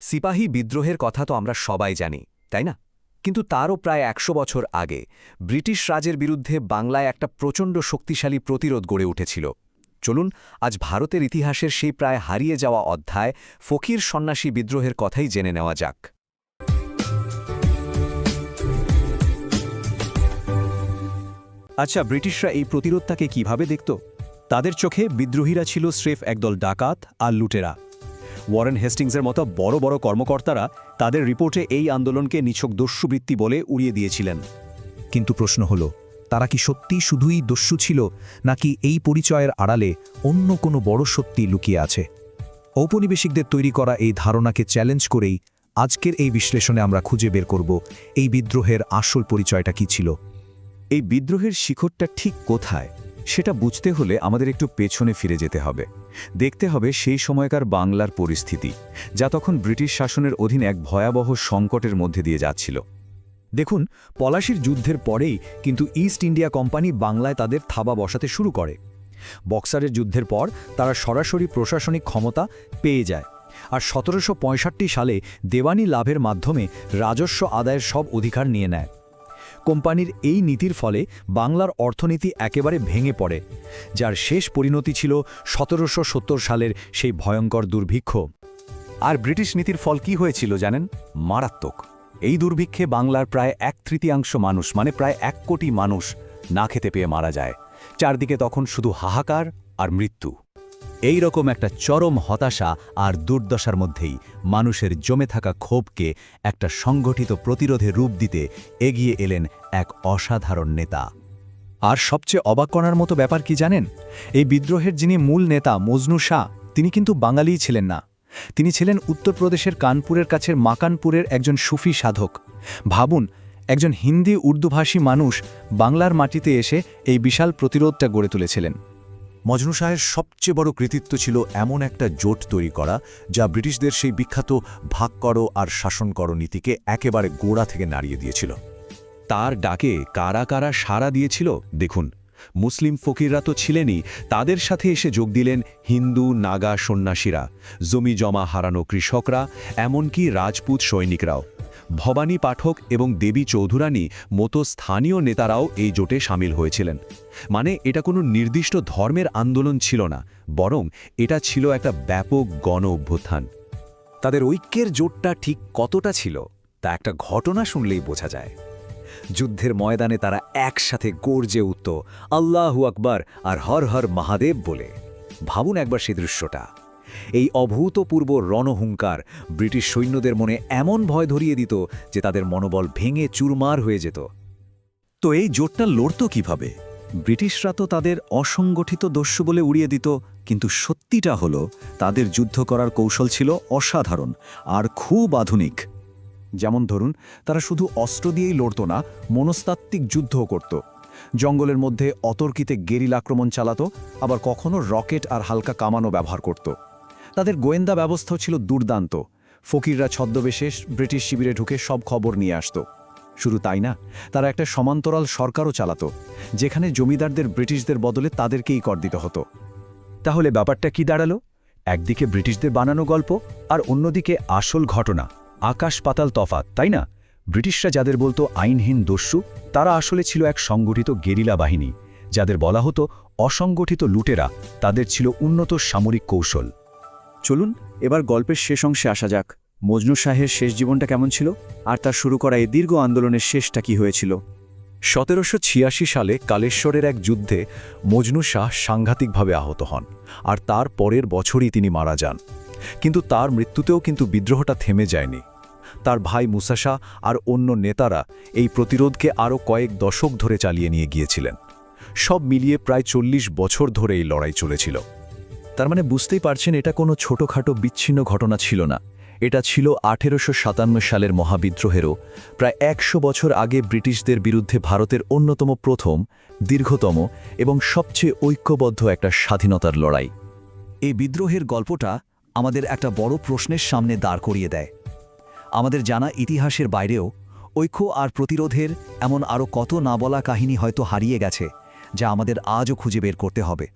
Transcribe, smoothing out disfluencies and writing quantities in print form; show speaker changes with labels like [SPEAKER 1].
[SPEAKER 1] সিপাহী বিদ্রোহের কথা তো আমরা সবাই জানি তাই না কিন্তু তারও প্রায় ১০০ বছর আগে ব্রিটিশ রাজের বিরুদ্ধে বাংলায় একটা প্রচণ্ড শক্তিশালী প্রতিরোধ গড়ে উঠেছিল চলুন আজ ভারতের ইতিহাসের সেই প্রায় হারিয়ে যাওয়া অধ্যায় ফকির সন্ন্যাসী বিদ্রোহের কথাই জেনে নেওয়া যাক
[SPEAKER 2] আচ্ছা ব্রিটিশরা এই প্রতিরোধটাকে কিভাবে দেখত তাদের চোখে বিদ্রোহীরা ছিল স্রেফ একদল ডাকাত আর লুটেরা ওয়ারেন হেস্টিংসের মতো বড় বড় কর্মকর্তারা তাদের রিপোর্টে এই আন্দোলনকে নিছক দস্যুবৃত্তি বলে উড়িয়ে দিয়েছিলেন
[SPEAKER 3] কিন্তু প্রশ্ন হল তারা কি সত্যিই শুধুই দস্যু ছিল নাকি এই পরিচয়ের আড়ালে অন্য কোনো বড় সত্যি লুকিয়ে আছে ঔপনিবেশিকদের তৈরি করা এই ধারণাকে চ্যালেঞ্জ করেই আজকের এই বিশ্লেষণে আমরা খুঁজে বের করব এই বিদ্রোহের আসল পরিচয়টা কী ছিল
[SPEAKER 2] এই বিদ্রোহের শিখরটা ঠিক কোথায় সেটা বুঝতে হলে আমাদের একটু পেছনে ফিরে যেতে হবে দেখতে হবে সেই সময়কার বাংলার পরিস্থিতি যা তখন ব্রিটিশ শাসনের অধীন এক ভয়াবহ সংকটের মধ্যে দিয়ে যাচ্ছিল
[SPEAKER 3] দেখুন পলাশির যুদ্ধের পরেই কিন্তু ইস্ট ইন্ডিয়া কোম্পানি বাংলায় তাদের থাবা বসাতে শুরু করে বক্সারের যুদ্ধের পর তারা সরাসরি প্রশাসনিক ক্ষমতা পেয়ে যায় আর ১৭৬৫ সালে দেওয়ানি লাভের মাধ্যমে রাজস্ব আদায়ের সব অধিকার নিয়ে নেয় কোম্পানির এই নীতির ফলে বাংলার অর্থনীতি একেবারে ভেঙে পড়ে যার শেষ পরিণতি ছিল ১৭৭০ সালের সেই ভয়ঙ্কর দুর্ভিক্ষ
[SPEAKER 2] আর ব্রিটিশ নীতির ফল কি হয়েছিল জানেন মারাত্মক এই দুর্ভিক্ষে বাংলার প্রায় ১/৩ মানুষ মানে প্রায় ১ কোটি মানুষ না খেতে পেয়ে মারা যায় চারদিকে তখন শুধু হাহাকার আর মৃত্যু
[SPEAKER 3] এই রকম একটা চরম হতাশা আর দুর্দশার মধ্যেই মানুষের জমে থাকা ক্ষোভকে একটা সংগঠিত প্রতিরোধে রূপ দিতে এগিয়ে এলেন এক অসাধারণ নেতা আর সবচেয়ে অবাক করার মতো ব্যাপার কি জানেন এই বিদ্রোহের যিনি মূল নেতা মজনু শাহ তিনি কিন্তু বাঙালিই ছিলেন না তিনি ছিলেন উত্তরপ্রদেশের কানপুরের কাছের মাকানপুরের একজন সুফি সাধক ভাবুন একজন হিন্দি উর্দুভাষী মানুষ বাংলার মাটিতে এসে এই বিশাল প্রতিরোধটা গড়ে তুলেছিলেন
[SPEAKER 4] মজনু শাহের সবচেয়ে বড় কৃতিত্ব ছিল এমন একটা জোট তৈরি করা যা ব্রিটিশদের সেই বিখ্যাত ভাগ করো আর শাসন করো নীতিকে একেবারে গোড়া থেকে নাড়িয়ে দিয়েছিল
[SPEAKER 2] তার ডাকে কারা কারা সাড়া দিয়েছিল দেখুন মুসলিম ফকিররা তো ছিলেনই তাদের সাথে এসে যোগ দিলেন হিন্দু নাগা সন্ন্যাসীরা জমি জমা হারানো কৃষকরা এমনকি রাজপুত সৈনিকরাও ভবানী পাঠক এবং দেবী চৌধুরানী মতো স্থানীয় নেতারাও এই জোটে সামিল হয়েছিলেন মানে এটা কোনো নির্দিষ্ট ধর্মের আন্দোলন ছিল না বরং এটা ছিল একটা ব্যাপক গণ অভ্যুত্থান
[SPEAKER 1] তাদের ঐক্যের জোটটা ঠিক কতটা ছিল তা একটা ঘটনা শুনলেই বোঝা যায় যুদ্ধের ময়দানে তারা একসাথে গর্জে উঠত আল্লাহু আকবার আর হর হর মহাদেব বলে ভাবুন একবার সেই দৃশ্যটা এই অভূতপূর্ব রণহুঙ্কার ব্রিটিশ সৈন্যদের মনে এমন ভয় ধরিয়ে দিত যে তাদের মনোবল ভেঙে চুরমার হয়ে যেত
[SPEAKER 3] তো এই জোটটা লড়ত কিভাবে ব্রিটিশরা তো তাদের অসংগঠিত দস্যু বলে উড়িয়ে দিত কিন্তু সত্যিটা হলো তাদের যুদ্ধ করার কৌশল ছিল অসাধারণ আর খুব আধুনিক যেমন ধরুন তারা শুধু অস্ত্র দিয়েই লড়ত না মনস্তাত্ত্বিক যুদ্ধও করত জঙ্গলের মধ্যে অতর্কিতে গেরিল আক্রমণ চালাত আবার কখনো রকেট আর হালকা কামানও ব্যবহার করত তাদের গোয়েন্দা ব্যবস্থাও ছিল দুর্দান্ত ফকিররা ছদ্মবেশে ব্রিটিশ শিবিরে ঢুকে সব খবর নিয়ে আসত শুধু তাই না তারা একটা সমান্তরাল সরকারও চালাত যেখানে জমিদারদের ব্রিটিশদের বদলে তাদেরকেই কর দিতে হতো
[SPEAKER 2] তাহলে ব্যাপারটা কি দাঁড়ালো একদিকে ব্রিটিশদের বানানো গল্প আর অন্যদিকে আসল ঘটনা আকাশ পাতাল তফাৎ তাই না ব্রিটিশরা যাদের বলতো আইনহীন দস্যু তারা আসলে ছিল এক সংগঠিত গেরিলা বাহিনী যাদের বলা হতো অসংগঠিত লুটেরা তাদের ছিল উন্নত সামরিক কৌশল চলুন এবার গল্পের শেষ অংশে আসা যাক মজনু শাহের শেষ জীবনটা কেমন ছিল আর তার শুরু করা এই দীর্ঘ আন্দোলনের শেষটা কি হয়েছিল
[SPEAKER 3] ১৭৮৬ সালে কালেশ্বরের এক যুদ্ধে মজনু শাহ সাংঘাতিকভাবে আহত হন আর তার পরের বছরই তিনি মারা যান কিন্তু তার মৃত্যুতেও কিন্তু বিদ্রোহটা থেমে যায়নি তার ভাই মুসা শাহ আর অন্য নেতারা এই প্রতিরোধকে আরও কয়েক দশক ধরে চালিয়ে নিয়ে গিয়েছিলেন সব মিলিয়ে প্রায় ৪০ বছর ধরে এই লড়াই চলেছিল তার মানে বুঝতেই পারছেন এটা কোনো ছোটখাটো বিচ্ছিন্ন ঘটনা ছিল না এটা ছিল ১৮৫৭ সালের মহাবিদ্রোহেরও প্রায় ১০০ বছর আগে ব্রিটিশদের বিরুদ্ধে ভারতের অন্যতম প্রথম দীর্ঘতম এবং সবচেয়ে ঐক্যবদ্ধ একটা স্বাধীনতার লড়াই এই বিদ্রোহের গল্পটা আমাদের একটা বড় প্রশ্নের সামনে দাঁড় করিয়ে দেয় আমাদের জানা ইতিহাসের বাইরেও ঐক্য আর প্রতিরোধের এমন আরও কত না বলা কাহিনী হয়তো হারিয়ে গেছে যা আমাদের আজও খুঁজে বের করতে হবে